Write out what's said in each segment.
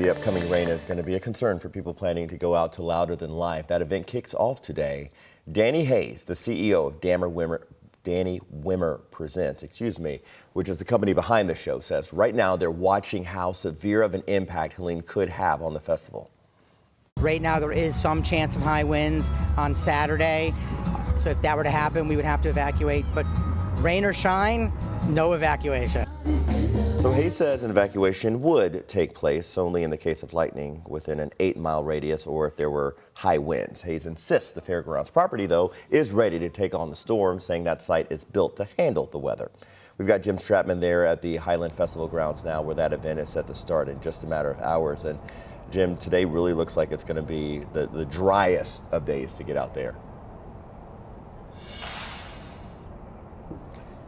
The upcoming rain is going to be a concern for people planning to go out to Louder Than Life. That event kicks off today. Danny Hayes, the CEO of Danny Wimmer Presents, which is the company behind the show, says right now they're watching how severe of an impact Helene could have on the festival. Right now there is some chance of high winds on Saturday, so if that were to happen we would have to evacuate, but rain or shine, no evacuation. So Hayes says an evacuation would take place only in the case of lightning within an 8-mile radius or if there were high winds. Hayes insists the fairgrounds property, though, is ready to take on the storm, saying that site is built to handle the weather. We've got Jim Stratman there at the Highland Festival grounds now, where that event is set to start in just a matter of hours. And Jim, today really looks like it's going to be the driest of days to get out there.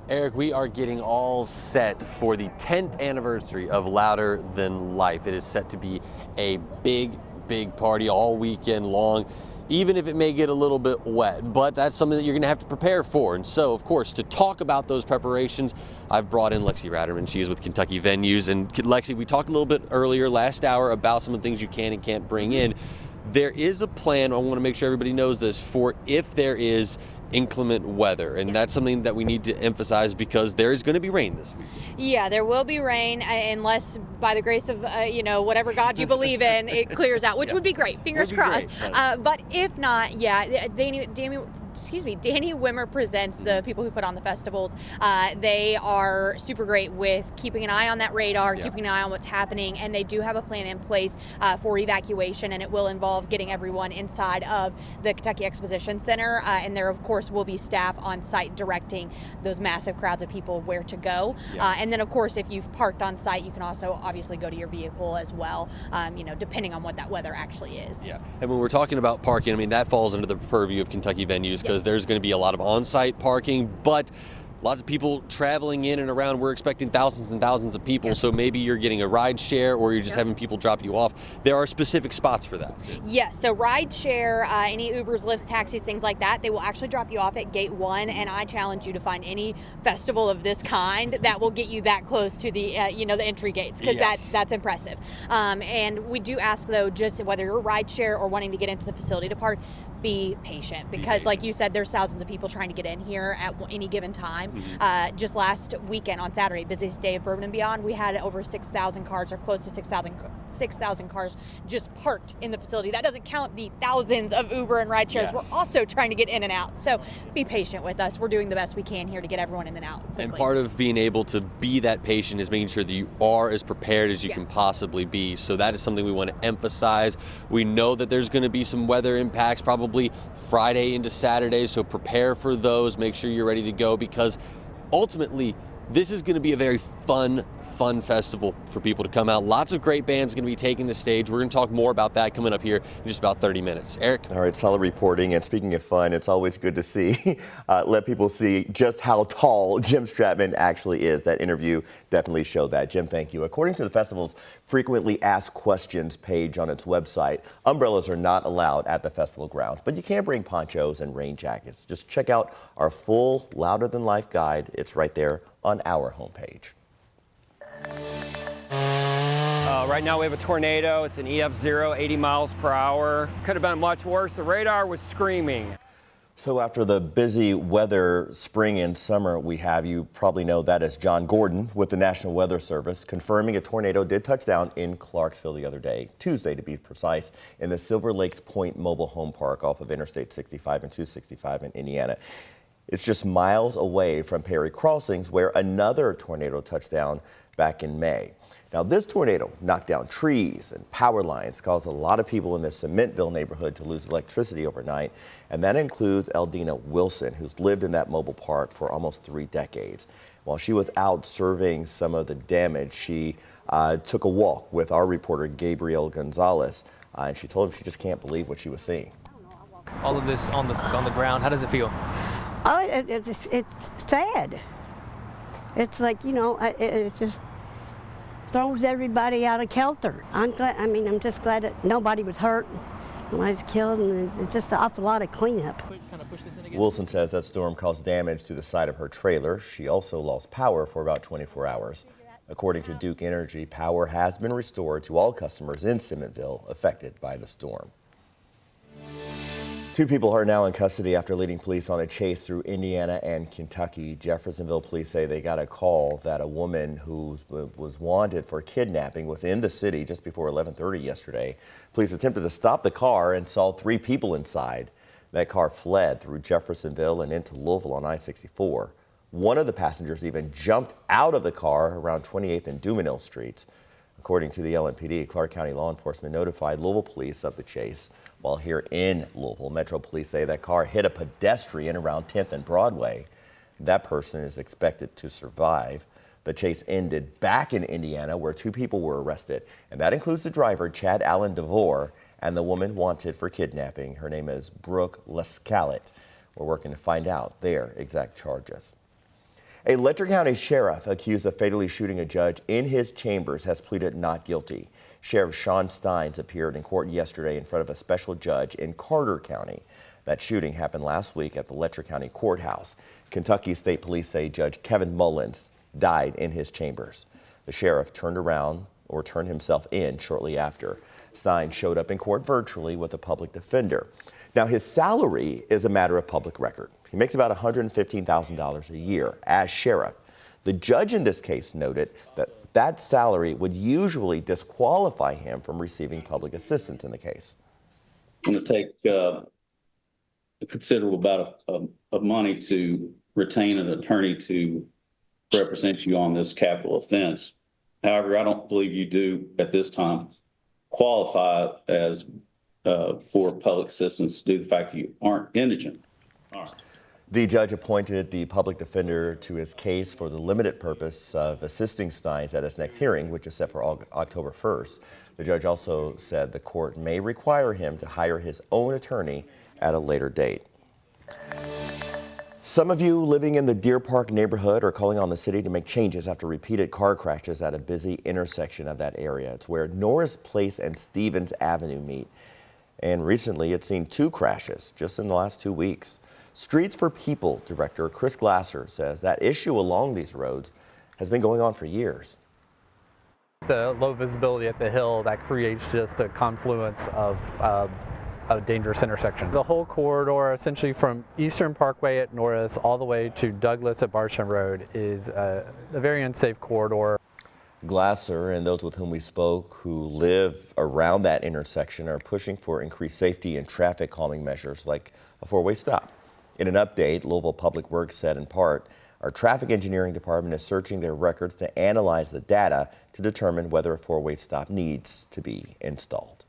Eric, we are getting all set for the 10th anniversary of Louder Than Life. It is set to be a big party all weekend long, even if it may get a little bit wet, but that's something that you're going to have to prepare for. And so, of course, to talk about those preparations, I've brought in Lexi Ratterman. She is with Kentucky Venues. And Lexi, we talked a little bit earlier last hour about some of the things you can and can't bring in. There is a plan, I want to make sure everybody knows this, for if there is inclement weather, and that's something that we need to emphasize because there is going to be rain this week. Yeah, there will be rain unless by the grace of whatever God you believe in, it clears out, which would be great. Fingers crossed. But if not, yeah, Danny Wimmer Presents, the people who put on the festivals. They are super great with keeping an eye on that radar, keeping an eye on what's happening, and they do have a plan in place for evacuation, and it will involve getting everyone inside of the Kentucky Exposition Center, and there of course will be staff on site directing those massive crowds of people where to go. And then of course if you've parked on site, you can also obviously go to your vehicle as well, depending on what that weather actually is. Yeah, and when we're talking about parking, I mean, that falls under the purview of Kentucky Venues, because there's going to be a lot of on-site parking, but lots of people traveling in and around. We're expecting thousands and thousands of people, so maybe you're getting a ride share or you're just having people drop you off. There are specific spots for that. Yes, so ride share, any Ubers, Lyfts, taxis, things like that, they will actually drop you off at gate 1, and I challenge you to find any festival of this kind that will get you that close to the the entry gates, because that's impressive. And we do ask, though, just whether you're ride share or wanting to get into the facility to park, be patient, because like you said, there's thousands of people trying to get in here at any given time. Just last weekend on Saturday, busiest day of Bourbon and Beyond, we had over 6,000 cars, or close to 6,000 cars just parked in the facility. That doesn't count the thousands of Uber and ride shares. We're also trying to get in and out, so be patient with us. We're doing the best we can here to get everyone in and out quickly. And part of being able to be that patient is making sure that you are as prepared as you can possibly be. So that is something we want to emphasize. We know that there's going to be some weather impacts probably Friday into Saturday, so prepare for those. Make sure you're ready to go, because ultimately this is going to be a very fun festival for people to come out. Lots of great bands going to be taking the stage. We're going to talk more about that coming up here in just about 30 minutes. Eric? All right, solid reporting. And speaking of fun, it's always good to see, let people see just how tall Jim Stratman actually is. That interview definitely showed that. Jim, thank you. According to the festival's frequently asked questions page on its website, umbrellas are not allowed at the festival grounds, but you can bring ponchos and rain jackets. Just check out our full Louder Than Life guide. It's right there on our homepage. Right now we have a tornado. It's an EF0, 80 miles per hour. Could have been much worse. The radar was screaming. So after the busy weather spring and summer we have, you probably know that as John Gordon with the National Weather Service, confirming a tornado did touch down in Clarksville the other day, Tuesday to be precise, in the Silver Lakes Point Mobile Home Park off of Interstate 65 and 265 in Indiana. It's just miles away from Perry Crossings, where another tornado touched down back in May. Now, this tornado knocked down trees and power lines, caused a lot of people in the Cementville neighborhood to lose electricity overnight, and that includes Eldina Wilson, who's lived in that mobile park for almost 3 decades. While she was out surveying some of the damage, she took a walk with our reporter, Gabriel Gonzalez, and she told him she just can't believe what she was seeing. All of this on the ground, how does it feel? Oh, it's sad. It's like, it just throws everybody out of kilter. I'm just glad that nobody was hurt, nobody's killed, and it's just an awful lot of cleanup. Wilson says that storm caused damage to the side of her trailer. She also lost power for about 24 hours. According to Duke Energy, power has been restored to all customers in Sementville affected by the storm. 2 people are now in custody after leading police on a chase through Indiana and Kentucky. Jeffersonville police say they got a call that a woman who was wanted for kidnapping was in the city just before 11:30 yesterday. Police attempted to stop the car and saw 3 people inside. That car fled through Jeffersonville and into Louisville on I-64. One of the passengers even jumped out of the car around 28th and Dumanil Streets. According to the LMPD, Clark County law enforcement notified Louisville police of the chase. While here in Louisville, Metro Police say that car hit a pedestrian around 10th and Broadway. That person is expected to survive. The chase ended back in Indiana, where 2 people were arrested, and that includes the driver, Chad Allen DeVore, and the woman wanted for kidnapping. Her name is Brooke Lescalet. We're working to find out their exact charges. A Letcher County sheriff accused of fatally shooting a judge in his chambers has pleaded not guilty. Sheriff Sean Steins appeared in court yesterday in front of a special judge in Carter County. That shooting happened last week at the Letcher County Courthouse. Kentucky State Police say Judge Kevin Mullins died in his chambers. The sheriff turned himself in shortly after. Steins showed up in court virtually with a public defender. Now, his salary is a matter of public record. He makes about $115,000 a year as sheriff. The judge in this case noted that salary would usually disqualify him from receiving public assistance in the case. It's going to take a considerable amount of money to retain an attorney to represent you on this capital offense. However, I don't believe you do at this time qualify as for public assistance due to the fact that you aren't indigent. All right. The judge appointed the public defender to his case for the limited purpose of assisting Steins at his next hearing, which is set for October 1st. The judge also said the court may require him to hire his own attorney at a later date. Some of you living in the Deer Park neighborhood are calling on the city to make changes after repeated car crashes at a busy intersection of that area. It's where Norris Place and Stevens Avenue meet. And recently it's seen 2 crashes just in the last 2 weeks. Streets for People Director Chris Glasser says that issue along these roads has been going on for years. The low visibility at the hill, that creates just a confluence of a dangerous intersection. The whole corridor, essentially from Eastern Parkway at Norris all the way to Douglas at Barsham Road, is a very unsafe corridor. Glasser and those with whom we spoke who live around that intersection are pushing for increased safety and traffic calming measures like a 4-way stop. In an update, Louisville Public Works said in part, our traffic engineering department is searching their records to analyze the data to determine whether a 4-way stop needs to be installed.